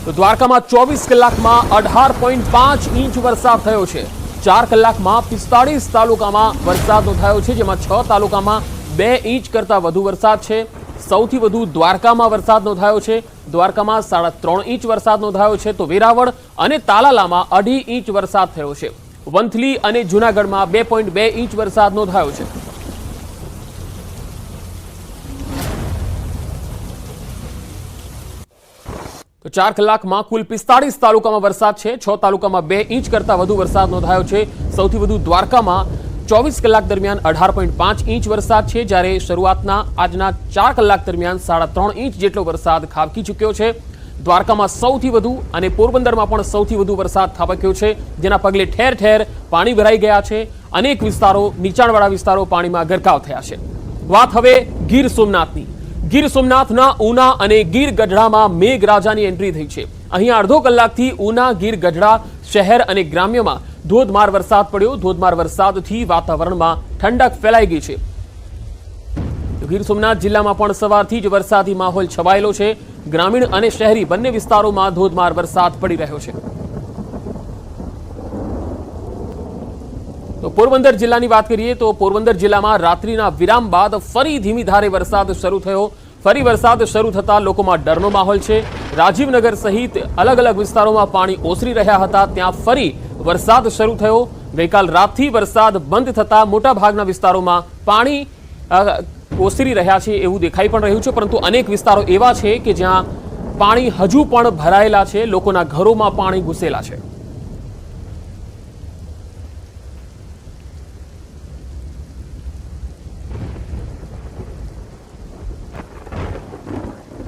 તો દ્વારકામાં 24 કલાકમાં 18.5 ઇંચ વરસાદ થયો છે। 4 કલાકમાં 45 તાલુકામાં વરસાદ નોંધાયો છે, જેમાં 6 તાલુકામાં 2 ઇંચ કરતાં વધુ વરસાદ છે। સૌથી વધુ દ્વારકામાં વરસાદ નોંધાયો છે। દ્વારકામાં 3.5 ઇંચ વરસાદ નોંધાયો છે, તો વેરાવળ અને તાલાલામાં 2.5 ઇંચ વરસાદ થયો છે। વંથલી અને જૂનાગઢમાં 2.2 ઇંચ વરસાદ નોંધાયો છે। તો 4 કલાકમાં કુલ 45 તાલુકામાં વરસાદ છે। 6 તાલુકામાં 2 ઇંચ કરતાં વધુ વરસાદ નોંધાયો છે। સૌથી વધુ દ્વારકામાં 24 કલાક દરમિયાન 18.5 ઇંચ વરસાદ છે, જ્યારે શરૂઆતના આજના 4 કલાક દરમિયાન 3.5 ઇંચ જેટલો વરસાદ ખાબકી ચૂક્યો છે। દ્વારકામાં સૌથી વધુ અને પોરબંદરમાં પણ સૌથી વધુ વરસાદ ખાબક્યો છે, જેના પગલે ઠેર ઠેર પાણી ભરાઈ ગયા છે। અનેક વિસ્તારો, નીચાણવાળા વિસ્તારો પાણીમાં ગરકાવ થયા છે। વાત હવે ગીર સોમનાથની। ગીર સોમનાથના ઉના અને ગીર ગઢડામાં મેઘરાજાની એન્ટ્રી થઈ છે। અહીં અડધો કલાકથી ઉના, ગીર ગઢડા શહેર અને ગ્રામ્યમાં ધોધમાર વરસાદ પડ્યો। ધોધમાર વરસાદથી વાતાવરણમાં ઠંડક ફેલાઈ ગઈ છે। ગીર સોમનાથ જિલ્લામાં પણ સવારથી જ વરસાદી માહોલ છવાયેલો છે। ગ્રામીણ અને શહેરી બંને વિસ્તારોમાં ધોધમાર વરસાદ પડી રહ્યો છે। તો પોરબંદર જિલ્લાની વાત કરીએ તો પોરબંદર જિલ્લામાં રાત્રિના વિરામ બાદ ફરી ધીમી ધારે વરસાદ શરૂ થયો। ફરી વરસાદ શરૂ થતા લોકોમાં ડરનો માહોલ છે। રાજીવનગર સહિત અલગ અલગ વિસ્તારોમાં પાણી ઓસરી રહ્યા હતા, ત્યાં ફરી વરસાદ શરૂ થયો। ગઈકાલ રાતથી વરસાદ બંધ થતા મોટા ભાગના વિસ્તારોમાં પાણી ઓસરી રહ્યા છે એવું દેખાઈ પણ રહ્યું છે, પરંતુ અનેક વિસ્તારો એવા છે કે જ્યાં પાણી હજુ પણ ભરાયેલા છે, લોકોના ઘરોમાં પાણી ઘૂસેલા છે।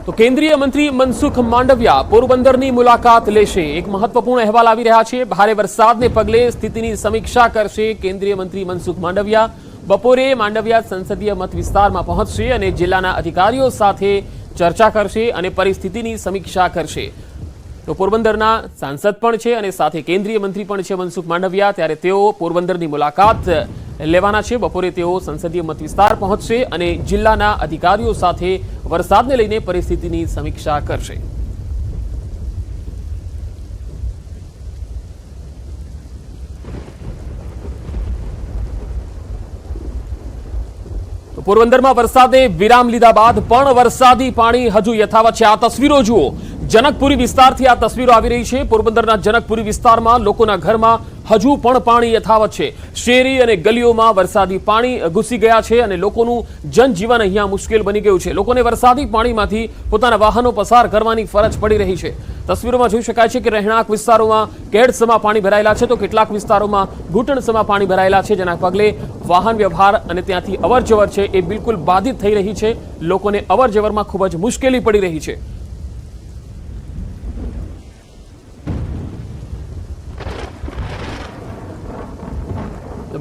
તો કેન્દ્રીય મંત્રી મનસુખ માંડવિયા પોરબંદરની મુલાકાત લેશે। એક મહત્વપૂર્ણ અહેવાલ આવી રહ્યા છે। ભારે વરસાદને પગલે સ્થિતિની સમીક્ષા કરશે કેન્દ્રીય મંત્રી મનસુખ માંડવિયા। બપોરે માંડવિયા સંસદીય મત વિસ્તારમાં પહોંચશે અને જિલ્લાના અધિકારીઓ સાથે ચર્ચા કરશે અને પરિસ્થિતિની સમીક્ષા કરશે। તો પોરબંદરના સાંસદ પણ છે અને સાથે કેન્દ્રીય મંત્રી પણ છે મનસુખ માંડવિયા, ત્યારે તેઓ પોરબંદરની મુલાકાત લેવાના છે। બપોરે તેઓ સંસદીય મત વિસ્તાર પહોંચશે અને જિલ્લાના અધિકારીઓ સાથે વરસાદને લઈને પરિસ્થિતિની સમીક્ષા કરશે। પોરબંદરમાં વરસાદે વિરામ લીધા બાદ પણ વરસાદી પાણી હજુ યથાવત છે। આ તસવીરો જુઓ, જનકપુરી વિસ્તારથી આ તસવીરો આવી રહી છે। પોરબંદરના જનકપુરી વિસ્તારમાં લોકોના ઘરમાં હજુ પણ પાણી યથાવત છે। શેરી અને ગલીઓમાં વરસાદી પાણી ઘૂસી ગયા છે અને લોકોનું જનજીવન અહીંયા મુશ્કેલ બની ગયું છે। લોકોને વરસાદી પાણીમાંથી પોતાના વાહનો પસાર કરવાની ફરજ પડી રહી છે। તસવીરોમાં જોઈ શકાય છે કે રહેણાંક વિસ્તારોમાં કેડસમાં પાણી ભરાયેલા છે, તો કેટલાક વિસ્તારોમાં ઘૂંટણસમાં પાણી ભરાયેલા છે, જેના પગલે વાહન વ્યવહાર અને ત્યાંથી અવરજવર છે એ બિલકુલ બાધિત થઈ રહી છે। લોકોને અવરજવરમાં ખૂબ જ મુશ્કેલી પડી રહી છે।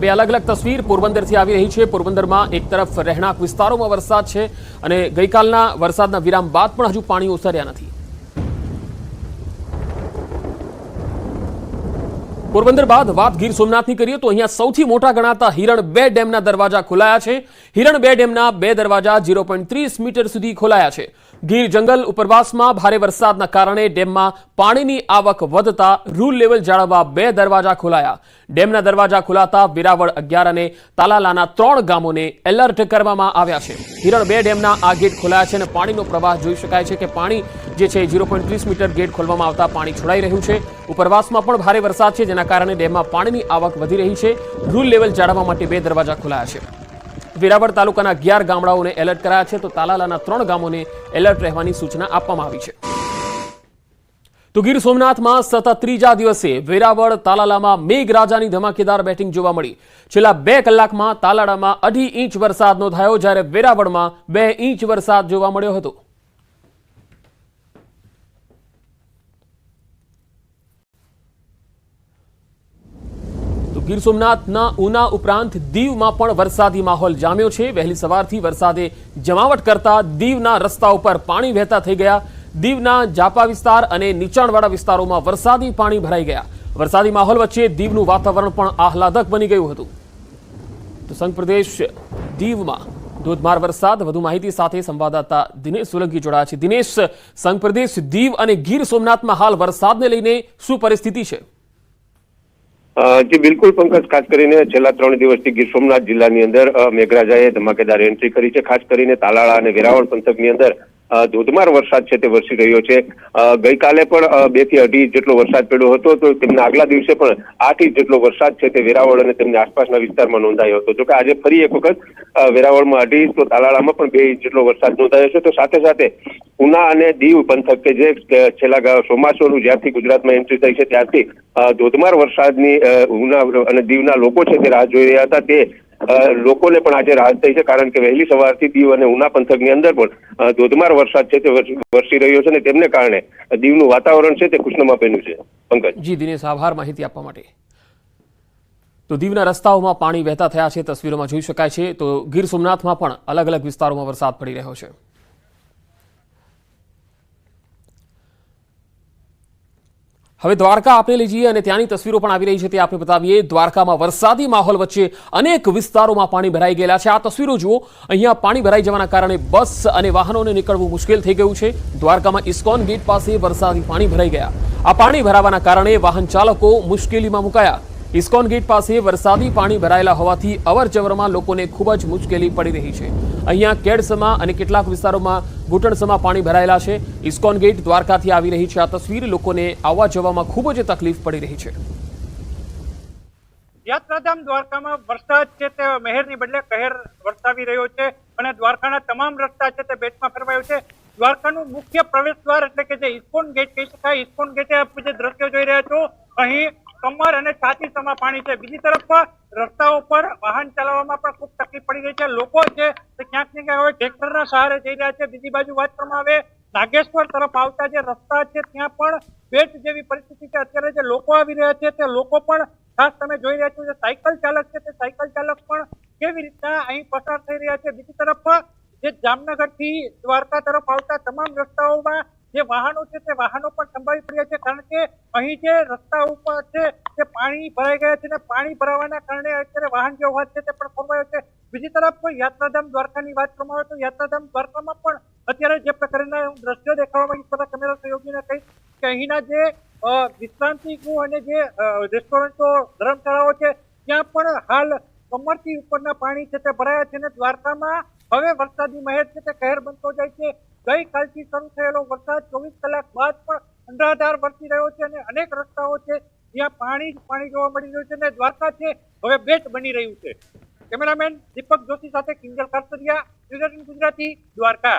બે અલગ અલગ તસવીર પોરબંદરથી આવી રહી છે। પોરબંદરમાં એક તરફ રહેણાંક વિસ્તારોમાં વરસાદ છે અને ગઈકાલના વરસાદના વિરામ બાદ પણ હજુ પાણી ઓસર્યા નથી। પોરબંદર બાદ વાત ગીર સોમનાથની કરીએ તો અહીંયા સૌથી મોટા ગણાતા હિરણ 2 ડેમના દરવાજા ખોલાયા છે। હિરણ 2 ડેમના 2 દરવાજા 0.30 મીટર સુધી ખોલાયા છે। ગીર જંગલ ઉપરવાસમાં ભારે વરસાદના કારણે ડેમમાં પાણીની આવક વધતા રૂલ લેવલ જાળવવા 2 દરવાજા ખોલાયા। ડેમના દરવાજા ખોલાતા વેરાવળ 11 અને તાલાલાના 3 ગામોને એલર્ટ કરવામાં આવ્યા છે। હિરણ 2 ડેમના આ ગેટ ખોલાયા છે અને પાણીનો પ્રવાહ જોઈ શકાય છે કે પાણી જે છે 0.30 મીટર ગેટ ખોલવામાં આવતા પાણી છોડાઈ રહ્યું છે। ઉપરવાસમાં પણ ભારે વરસાદ છે, જેના કારણે ડેમમાં પાણીની આવક વધી રહી છે। રૂલ લેવલ જાળવવા માટે 2 દરવાજા ખોલાયા છે। વેરાવળ તાલુકાના 11 ગામડાઓને એલર્ટ કરાયા છે, તો તાલાલાના 3 ગામોને એલર્ટ રહેવાની સૂચના આપવામાં આવી છે। તો ગીર સોમનાથમાં સતત ત્રીજા દિવસે વેરાવળ તાલાલામાં મેઘરાજાની ધમાકેદાર બેટિંગ જોવા મળી। છેલ્લા 2 કલાકમાં તાલાળામાં 2.5 ઇંચ વરસાદ નોંધાયો, જ્યારે વેરાવળમાં 2 ઇંચ વરસાદ જોવા મળ્યો હતો। તો ગીર સોમનાથના ઉના ઉપરાંત દીવમાં પણ વરસાદી માહોલ જામ્યો છે। વહેલી સવારથી વરસાદે જમાવટ કરતા દીવના રસ્તા ઉપર પાણી વહેતા થઈ ગયા। દીવના જાપા વિસ્તાર અને નીચાણવાળા વિસ્તારોમાં વરસાદી પાણી ભરાઈ ગયા। વરસાદી માહોલ વચ્ચે દીવનું વાતાવરણ પણ આહલાદક બની ગયું હતું। તો સંઘ પ્રદેશ દીવમાં ધોધમાર વરસાદ, વધુ માહિતી સાથે સંવાદદાતા દિનેશ સોલંકી જોડાયા છે. દિનેશ, સંઘ પ્રદેશ દીવ અને ગીર સોમનાથમાં હાલ વરસાદને લઈને શું પરિસ્થિતિ છે? જી બિલકુલ પંકજ, ખાસ કરીને છેલ્લા 3 દિવસથી ગીર સોમનાથ જિલ્લાની અંદર મેઘરાજાએ ધમાકેદાર એન્ટ્રી કરી છે. ખાસ કરીને તાલાળા અને વેરાવળ પંથકની અંદર ધોધમાર વરસાદ છે તે વરસી રહ્યો છે. ગઈકાલે પણ 2 થી 2.5 ઇંચ જેટલો વરસાદ પડ્યો હતો, તો તેમના આગલા દિવસે પણ 8 ઇંચ જેટલો વરસાદ છે તે વેરાવળ અને તેમની આસપાસના વિસ્તારમાં નોંધાયો હતો. જોકે આજે ફરી એક વખત વેરાવળમાં 2.5 ઇંચ, તો તાલાળામાં પણ 2 ઇંચ જેટલો વરસાદ નોંધાયો છે. તો સાથે સાથે ઉના અને દીવ પંથક કે જે છેલ્લા ચોમાસુનું જ્યારથી ગુજરાતમાં એન્ટ્રી થઈ છે ત્યારથી ધોધમાર વરસાદની ઉના અને દીવના લોકો છે તે રાહ જોઈ રહ્યા હતા. તે લોકોને પણ આજે રાહત થઈ છે, કારણ કે વહેલી સવારથી દીવ અને ઉના પંથકની અંદર પણ ધોધમાર વરસાદ છે તે વરસી રહ્યો છે અને તેમને કારણે દીવનું વાતાવરણ છે તે ખુશનુમા બન્યું છે. પંકજ. જી દિનેશ, આભાર માહિતી આપવા માટે. તો દીવના રસ્તાઓમાં પાણી વહેતા થયા છે, તસવીરોમાં જોઈ શકાય છે. તો ગીર સોમનાથમાં પણ અલગ અલગ વિસ્તારોમાં વરસાદ પડી રહ્યો છે. હવે દ્વારકા આપણે લઈ જઈએ અને ત્યાંની તસવીરો પણ આવી રહી છે, તે આપણે બતાવીએ. દ્વારકામાં વરસાદી માહોલ વચ્ચે અનેક વિસ્તારોમાં પાણી ભરાઈ ગયેલા છે. આ તસવીરો જુઓ. અહીંયા પાણી ભરાઈ જવાના કારણે બસ અને વાહનોને નીકળવું મુશ્કેલ થઈ ગયું છે. દ્વારકામાં ઇસ્કોન ગેટ પાસે વરસાદી પાણી ભરાઈ ગયા. આ પાણી ભરાવાના કારણે વાહન ચાલકો મુશ્કેલીમાં મુકાયા. ઇસ્કોન ગેટ પાસે વરસાદી પાણી ભરાયેલા હોવાથી અવરજવરમાં લોકોને ખૂબ જ મુશ્કેલી પડી રહી છે. અહીંયા કેડસમા અને કેટલાક વિસ્તારોમાં ઘૂંટણસમા પાણી ભરાયેલા છે. ઇસ્કોન ગેટ દ્વારકાથી આવી રહી છે આ તસવીર. લોકોને આવવા જવામાં ખૂબ જ તકલીફ પડી રહી છે. યાત્રાધામ દ્વારકામાં વરસાદ છે તે મહેરની બદલે કહેર વરસાવી રહ્યો છે અને દ્વારકાના તમામ રસ્તા છે તે બેટમાં ફેરવાયો છે. દ્વારકાનું મુખ્ય પ્રવેશ દ્વાર એટલે કે જે ઇસ્કોન ગેટ કહી શકાય, ઇસ્કોન ગેટે આપ જે દ્રશ્યો જોઈ રહ્યા છો, અહીં કમર અને છાતી સમા પાણી છે. બીજી તરફ રસ્તાઓ પર વાહન ચલાવવામાં પણ ખૂબ તકલીફ પડી રહી છે. લોકો છે તે ક્યાંક ને ક્યાંક હવે ટ્રેક્ટરના સહારે જઈ રહ્યા છે. બીજી બાજુ વાત કરવામાં આવે નાગેશ્વર તરફ આવતા જે રસ્તા છે ત્યાં પણ બેટ જેવી પરિસ્થિતિ છે. અત્યારે જે લોકો આવી રહ્યા છે તે લોકો પણ ખાસ તમે જોઈ રહ્યા છો, જે સાયકલ ચાલક છે તે સાયકલ ચાલક પણ કેવી રીતના અહીં પસાર થઈ રહ્યા છે. બીજી તરફ જે જામનગર થી દ્વારકા તરફ આવતા તમામ રસ્તાઓમાં જે વાહનો છે તે વાહનો પણ સંભાળી પડ્યા છે, કારણ કે અહીં જે રસ્તા ઉપર છે તે પાણી ભરાઈ ગયા છે અને પાણી ભરાવાના કારણે અત્યારે વાહન વ્યવહાર છે તે પણ ખોરવાયો છે. બીજી તરફ યાત્રાધામ દ્વારકાની વાત કરવામાં આવે તો યાત્રાધામ દ્વારકામાં પણ અત્યારે જે પ્રકારના દ્રશ્યો દેખાવામાં બધા કેમેરા સહયોગીને કહીશ કે અહીંના જે વિશ્રાંતિ ગૃહ અને જે રેસ્ટોરન્ટો, ધર્મશાળાઓ છે ત્યાં પણ હાલ કમરથી ઉપરના પાણી છે તે ભરાયા છે અને દ્વારકામાં હવે વરસાદી મહેર છે તે કહેર બનતો જાય છે. ગઈકાલથી શરૂ થયેલો વરસાદ 24 કલાક બાદ પણ અંધાધાર વરસી રહ્યો છે અને અનેક રસ્તાઓ છે જ્યાં પાણી જોવા મળી રહ્યું છે અને દ્વારકા છે હવે બેટ બની રહ્યું છે. કેમેરામેન દીપક જોશી સાથે કિંજલ કારસરિયા, ગુજરાતી, દ્વારકા.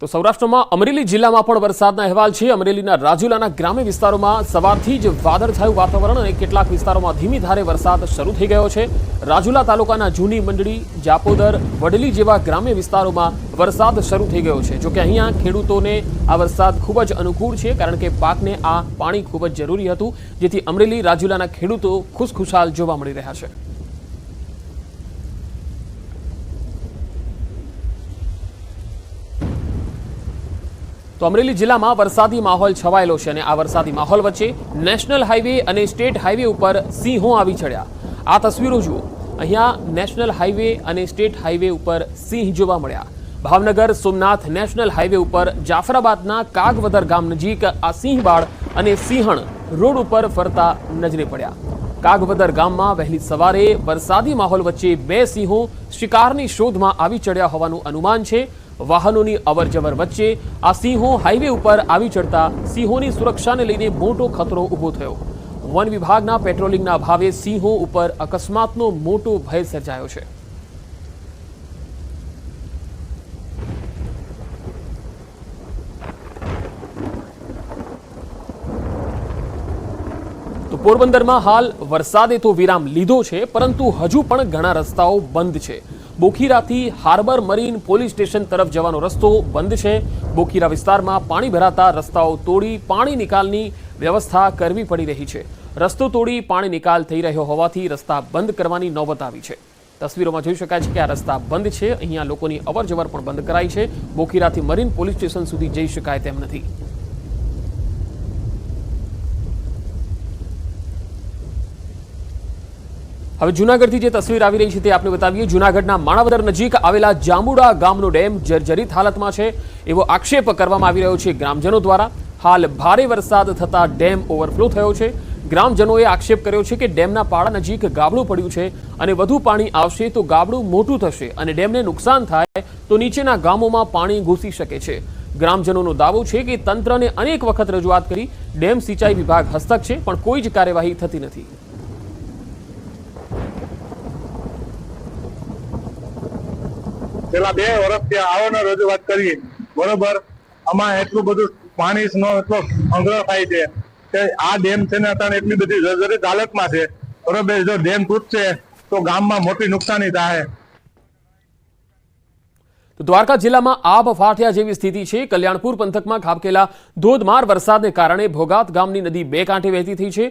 તો સૌરાષ્ટ્રમાં અમરેલી જિલ્લામાં પણ વરસાદના અહેવાલ છે. અમરેલીના રાજુલાના ગ્રામ્ય વિસ્તારોમાં સવારથી જ વાદળછાયું વાતાવરણ અને કેટલાક વિસ્તારોમાં ધીમી ધારે વરસાદ શરૂ થઈ ગયો છે. રાજુલા તાલુકાના જૂની મંડળી, જાપોદર, વડલી જેવા ગ્રામ્ય વિસ્તારોમાં વરસાદ શરૂ થઈ ગયો છે. જોકે અહીંયા ખેડૂતોને આ વરસાદ ખૂબ જ અનુકૂળ છે, કારણ કે પાકને આ પાણી ખૂબ જ જરૂરી હતું, જેથી અમરેલી રાજુલાના ખેડૂતો ખુશખુશાલ જોવા મળી રહ્યા છે. તો અમરેલી જિલ્લામાં વરસાદી માહોલ છવાયેલો છે અને આ વરસાદી માહોલ વચ્ચે નેશનલ હાઈવે અને સ્ટેટ હાઈવે ઉપર સિંહો આવી ચડ્યા. આ તસવીરો જુઓ. અહીંયા નેશનલ હાઈવે અને સ્ટેટ હાઈવે ઉપર સિંહ જોવા મળ્યા. ભાવનગર સોમનાથ નેશનલ હાઈવે ઉપર જાફરાબાદના કાગવદર ગામ નજીક આ સિંહબાળ અને સિંહણ રોડ ઉપર ફરતા નજરે પડ્યા. કાગવદર ગામમાં વહેલી સવારે વરસાદી માહોલ વચ્ચે 2 સિંહો શિકારની શોધમાં આવી ચડ્યા હોવાનું અનુમાન છે. વાહનોની અવરજવર વચ્ચે આ સિંહો હાઈવે ઉપર આવી ચડતા સિંહોની સુરક્ષાને લઈને મોટો ખતરો ઊભો થયો. વન વિભાગના પેટ્રોલિંગના અભાવે સિંહો ઉપર અકસ્માતનો મોટો ભય સર્જાયો છે. તો પોરબંદરમાં હાલ વરસાદે તો વિરામ લીધો છે, પરંતુ હજુ પણ ઘણા રસ્તાઓ બંધ છે. બોખીરાથી હાર્બર મરીન પોલીસ સ્ટેશન તરફ જવાનો રસ્તો બંધ છે. બોખીરા વિસ્તારમાં પાણી ભરાતા રસ્તાઓ તોડી પાણી નિકાલની વ્યવસ્થા કરવી પડી રહી છે. રસ્તો તોડી પાણી નિકાલ થઈ રહ્યો હોવાથી રસ્તા બંધ કરવાની નોબત આવી છે. તસવીરોમાં જોઈ શકાય છે કે આ રસ્તા બંધ છે. અહીંયા લોકોની અવરજવર પણ બંધ કરાઈ છે. બોખીરાથી મરીન પોલીસ સ્ટેશન સુધી જઈ શકાય તેમ નથી. હવે જૂનાગઢથી જે તસવીર આવી રહી છે તે આપણે બતાવીએ। જૂનાગઢના માણાવદર નજીક આવેલા જાંબુડા ગામનો ડેમ જર્જરિત હાલતમાં છે એવો આક્ષેપ કરવામાં આવી રહ્યો છે ગ્રામજનો દ્વારા। હાલ ભારે વરસાદ થતા ડેમ ઓવરફ્લો થયો છે। ગ્રામજનોએ આક્ષેપ કર્યો છે કે ડેમના પાળા નજીક ગાબડું પડ્યું છે અને વધુ પાણી આવશે તો ગાબડું મોટું થશે અને ડેમને નુકસાન થાય તો નીચેના ગામોમાં પાણી ઘૂસી શકે છે। ગ્રામજનોનો દાવો છે કે તંત્રને અનેક વખત રજૂઆત કરી ડેમ સિંચાઈ વિભાગ હસ્તક છે પણ કોઈ જ કાર્યવાહી થતી નથી। છેલ્લા 2 વર્ષથી આવવાનો રજૂઆત કરી, બરોબર, આમાં એટલું બધું પાણીનો એટલો સંગ્રહ થાય છે કે આ ડેમ છે ને અત્યારે એટલી બધી જર્જરિત હાલતમાં છે, બરોબર। જો ડેમ તૂટશે તો ગામમાં મોટી નુકસાની થાય। તો દ્વારકા જિલ્લામાં આબ ફાટ્યા જેવી સ્થિતિ છે। કલ્યાણપુર પંથકમાં ખાબકેલા ધોધમાર વરસાદને કારણે ભોગાત ગામની નદી 2 કાંઠે વહેતી થઈ છે।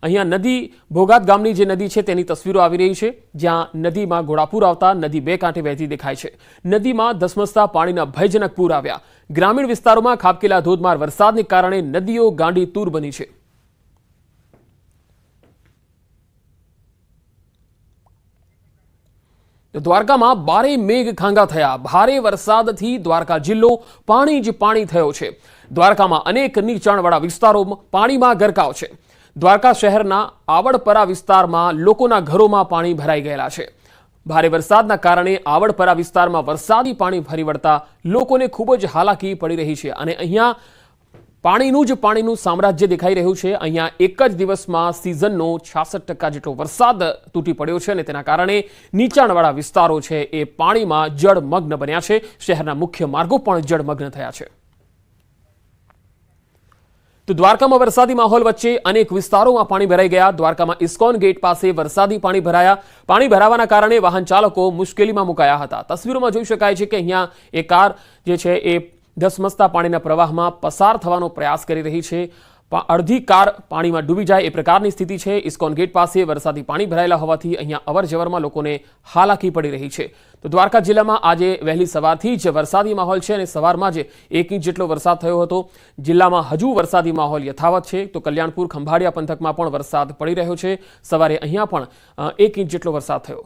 અહીંયા નદી ભોગાત ગામની જે નદી છે તેની તસવીરો આવી રહી છે, જ્યાં નદીમાં ઘોડાપુર આવતા નદી 2 કાંઠે વહેતી દેખાય છે। નદીમાં ધસમસતા પાણીના ભયજનક પૂર આવ્યા। ગ્રામીણ વિસ્તારોમાં ખાબકેલા ધોધમાર વરસાદને કારણે નદીઓ ગાંડી તૂર બની છે। દ્વારકામાં બારે મેઘ ખાંગા થયા। ભારે વરસાદથી દ્વારકા જિલ્લો પાણી જ પાણી થયો છે। દ્વારકામાં અનેક નીચાણવાળા વિસ્તારો પાણીમાં ગરકાવ છે। દ્વારકા શહેરના આવડપરા વિસ્તારમાં લોકોના ઘરોમાં પાણી ભરાઈ ગયેલા છે। ભારે વરસાદના કારણે આવડપરા વિસ્તારમાં વરસાદી પાણી ફરી વળતા લોકોને ખૂબ જ હાલાકી પડી રહી છે અને અહીંયા પાણીનું સામ્રાજ્ય દેખાઈ રહ્યું છે। અહીંયા એક જ દિવસમાં સિઝનનો 66% જેટલો વરસાદ તૂટી પડ્યો છે અને તેના કારણે નીચાણવાળા વિસ્તારો છે એ પાણીમાં જળમગ્ન બન્યા છે। શહેરના મુખ્ય માર્ગો પણ જળમગ્ન થયા છે। તો દ્વારકામાં વરસાદી માહોલ વચ્ચે અનેક વિસ્તારોમાં પાણી ભરાઈ ગયા। દ્વારકામાં ઇસ્કોન ગેટ પાસે વરસાદી પાણી ભરાયા। પાણી ભરાવાના કારણે વાહન ચાલકો મુશ્કેલીમાં મુકાયા હતા। તસવીરોમાં જોઈ શકાય છે કે અહીંયા એક કાર જે છે એ ધસમસતા પાણીના પ્રવાહમાં પસાર થવાનો પ્રયાસ કરી રહી છે। અડધી કાર પાણીમાં ડૂબી જાય એ પ્રકારની સ્થિતિ છે। ઇસ્કોન ગેટ પાસે વરસાદી પાણી ભરાયેલા હોવાથી અહીંયા અવરજવરમાં લોકોને હાલાકી પડી રહી છે। તો દ્વારકા જિલ્લામાં આજે વહેલી સવારથી જ વરસાદી માહોલ છે અને સવારમાં જ 1 ઇંચ જેટલો વરસાદ થયો હતો। જિલ્લામાં હજુ વરસાદી માહોલ યથાવત છે। તો કલ્યાણપુર ખંભાળિયા પંથકમાં પણ વરસાદ પડી રહ્યો છે। સવારે અહીંયા પણ 1 ઇંચ જેટલો વરસાદ થયો।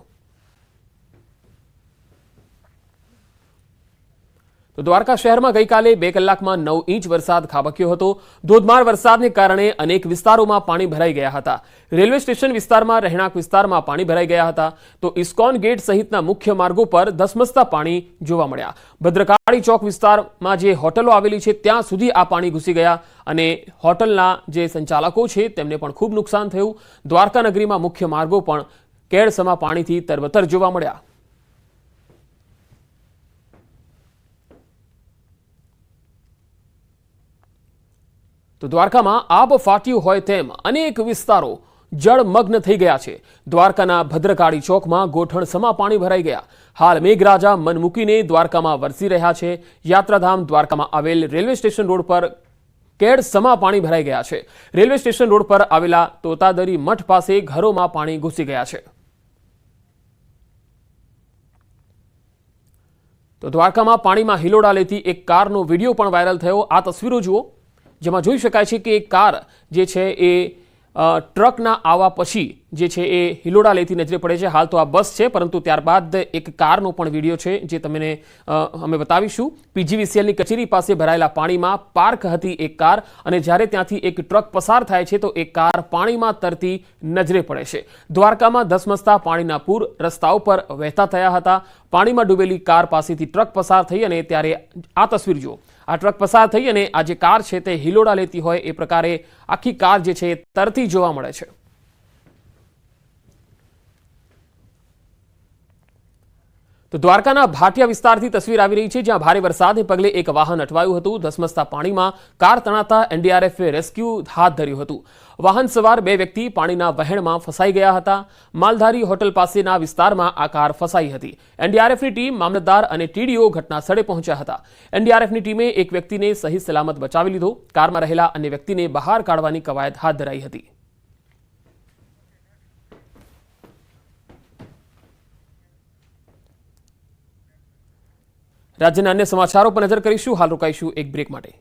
તો દ્વારકા શહેરમાં ગઈકાલે 2 કલાકમાં 9 ઇંચ વરસાદ ખાબક્યો હતો। ધોધમાર વરસાદને કારણે અનેક વિસ્તારોમાં પાણી ભરાઈ ગયા હતા। રેલવે સ્ટેશન વિસ્તારમાં, રહેણાંક વિસ્તારમાં પાણી ભરાઈ ગયા હતા। તો ઇસ્કોન ગેટ સહિતના મુખ્ય માર્ગો પર ધસમસતા પાણી જોવા મળ્યા। ભદ્રકાળી ચોક વિસ્તારમાં જે હોટલો આવેલી છે ત્યાં સુધી આ પાણી ઘૂસી ગયા અને હોટલના જે સંચાલકો છે તેમને પણ ખૂબ નુકસાન થયું। દ્વારકા નગરીમાં મુખ્ય માર્ગો પણ કેળસમા પાણીથી તરબતર જોવા મળ્યા। તો દ્વારકામાં આબ ફાટ્યું હોય તેમ અનેક વિસ્તારો જળમગ્ન થઈ ગયા છે। દ્વારકાના ભદ્રકાળી ચોકમાં ગોઠણસમા પાણી ભરાઈ ગયા। હાલ મેઘરાજા મન મૂકીને દ્વારકામાં વરસી રહ્યા છે। યાત્રાધામ દ્વારકામાં આવેલ રેલવે સ્ટેશન રોડ પર કેળસમા પાણી ભરાઈ ગયા છે। રેલવે સ્ટેશન રોડ પર આવેલા તોતાદરી મઠ પાસે ઘરોમાં પાણી ઘૂસી ગયા છે। તો દ્વારકામાં પાણીમાં હિલોડા લેતી એક કારનો વિડીયો પણ વાયરલ થયો। આ તસવીરો જુઓ, જેમાં જોઈ શકાય છે કે એક કાર જે છે એ ટ્રકના આવવા પછી જે છે એ હિલોડા લેતી નજરે પડે છે। હાલ તો આ બસ છે, પરંતુ ત્યારબાદ એક કારનો પણ વિડીયો છે જે તમને અમે બતાવીશું। પીજીવીસીએલની કચેરી પાસે ભરાયેલા પાણીમાં પાર્ક હતી એક કાર અને જ્યારે ત્યાંથી એક ટ્રક પસાર થાય છે તો એક કાર પાણીમાં તરતી નજરે પડે છે। દ્વારકામાં ધસમસતા પાણીના પૂર રસ્તાઓ પર વહેતા થયા હતા। પાણીમાં ડૂબેલી કાર પાસેથી ટ્રક પસાર થઈ અને ત્યારે આ તસવીર જુઓ। આ ટ્રક પસાર થઈ અને આ જે કાર છે તે હિલોડા લેતી હોય એ પ્રકારે આખી કાર જે છે તરતી જોવા મળે છે। તો દ્વારકાના ભાટિયા વિસ્તારથી તસવીર આવી રહી છે, જ્યાં ભારે વરસાદને પગલે એક વાહન અટવાયું હતું। ધસમસતા પાણીમાં કાર તણાતા એનડીઆરએફે રેસ્ક્યુ હાથ ધર્યું હતું। વાહન સવાર 2 વ્યક્તિ પાણીના વહેણમાં ફસાઈ ગયા હતા। માલધારી હોટલ પાસેના વિસ્તારમાં આ કાર ફસાઈ હતી। એનડીઆરએફની ટીમ, મામલતદાર અને ટીડીઓ ઘટના સ્થળે પહોંચ્યા હતા। એનડીઆરએફની ટીમે એક વ્યક્તિને સહી સલામત બચાવી લીધો। કારમાં રહેલા અન્ય વ્યક્તિને બહાર કાઢવાની કવાયત હાથ ધરાઈ હતી। રાજ્યના અન્ય સમાચારો પર નજર કરીશું। હાલ રોકાઈશું એક બ્રેક માટે।